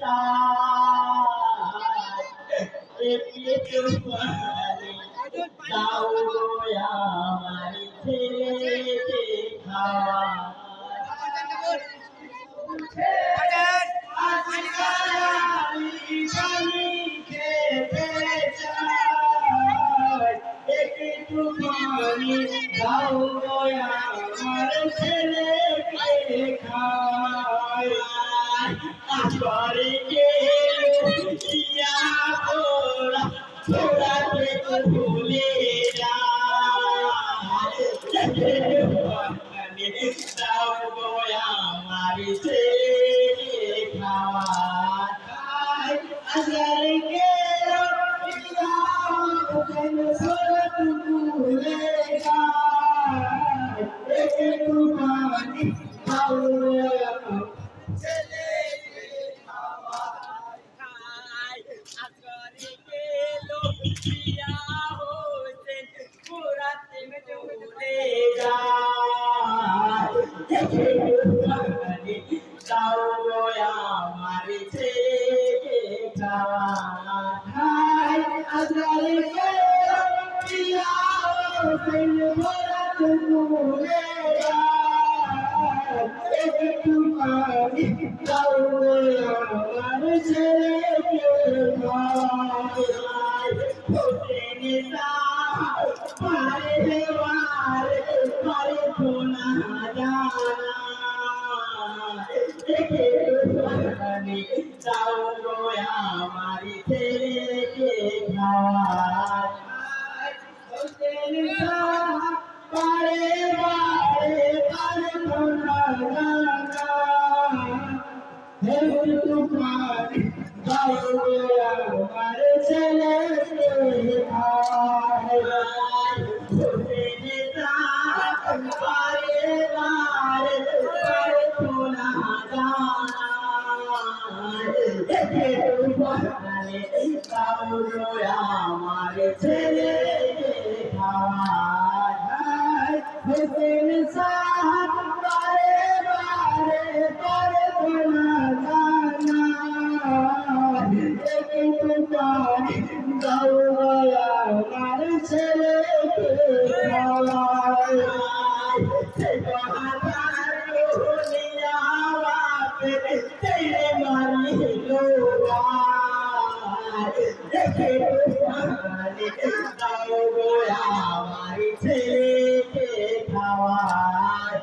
চাই একটু পানি দাও গো আমার ছেলেকে খাওয়া একটু পানি দাও গো আমার ছেলেকে খাওয়াই আসরে কে দিয়া তোরা তোরাকে তো ভুলে যা দাও গো আমার ছেলেকে খাওয়াই আসরে কে আমার ছেলেকে খাওয়াই আজরাইল কে পিয়া দিল ভরা তুলে একটু পানি দাও আমার ছেলেকে খাওয়াই হোসেন সাহ পারে দেওয়ার পারে সোনা জানা দাও গো আমার ছেলেকে খাওয়াই হোসেন সাহ পারে বারে পারে সোনা জানা একটু পানি দাও গো আমার ছেলেকে খাওয়াই হোসেন সাহ পারে বারে পারে সোনা জানা আমার ছেলেকে খাওয়াই হোসেন সাহ বারে বারে করে সোনা জানা একটু পানি দাও আমার ছেলেকে খাওয়াই তেরে মারি লোয়া দেখে দাও গো আমার ছেলেকে খাওয়াই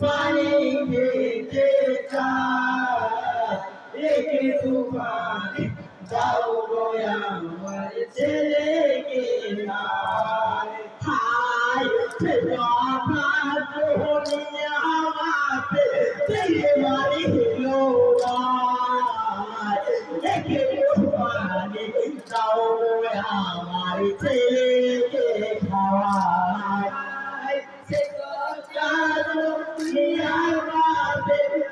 পানি খেতে চাই একটু পানি দাও গো আমার ছেলেকে খাওয়াই তেরে মারি লোয়া দেখে পানি দাও আমার ছেলেকে খাওয়াই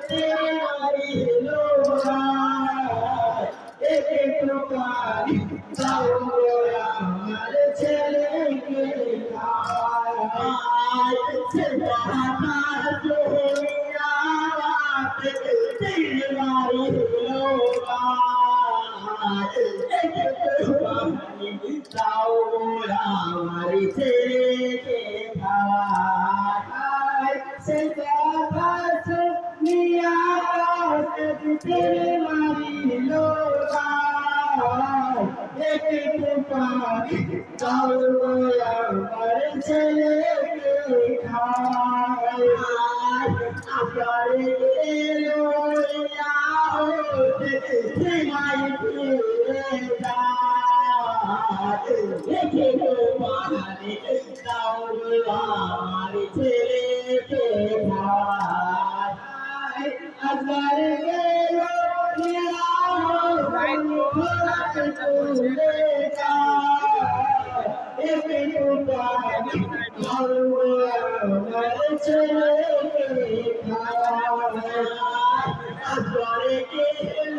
তেরে মারি লোয়া একটু পানি দাও আমার ছেলেকে খাওয়াই তেরে মারি লোয়া একটু পানি দাও আমার ছেলেকে খাওয়াই সে গাছ নিয়া তেরে মারি লোয়া একটু পানি দাও আমার ছেলেকে খাওয়াই আপনারে লোয়া মাই ফিরে যা দেখে পানি দাও আমার ছেলেকে খাওয়াই আজবার গেল একটু পানি দাও আমার ছেলেকে খাওয়াই আজবার গেল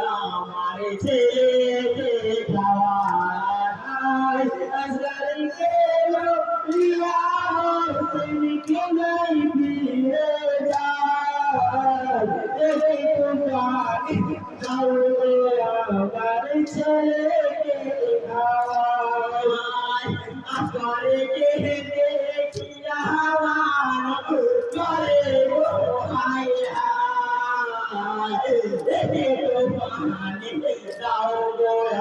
আমার ছেলেকে খাওয়ায় আজরাইল এলো ইয়া হোসেন কে নাই ফিরে যায় এই তো পানি দাও আমার ছেলেকে খাওয়ায় আসরে কে দেখিয়া আমার করে হায় হায় এই তো পানি দাও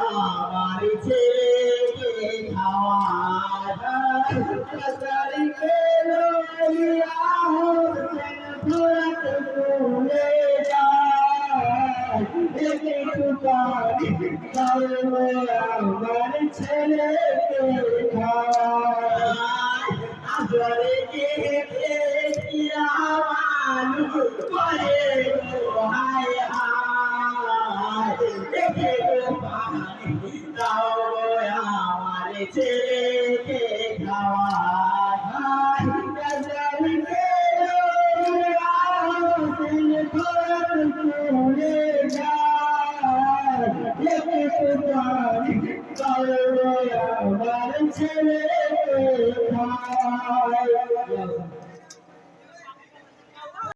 আমার ছেলেকে খাওয়ায় আসরে কে ইয়া হোসেন ধরত ভুলে যায় এই তো পানি দাও আমার ছেলেকে খাওয়ায় আসরে কে দেখিয়া মানুষ করে হায় হায় দেখে পানি দাও আমার ছেলেকে খাওয়ায় আসরে কে ভুলে যায় দেখে পানি দাও আমার ছেলে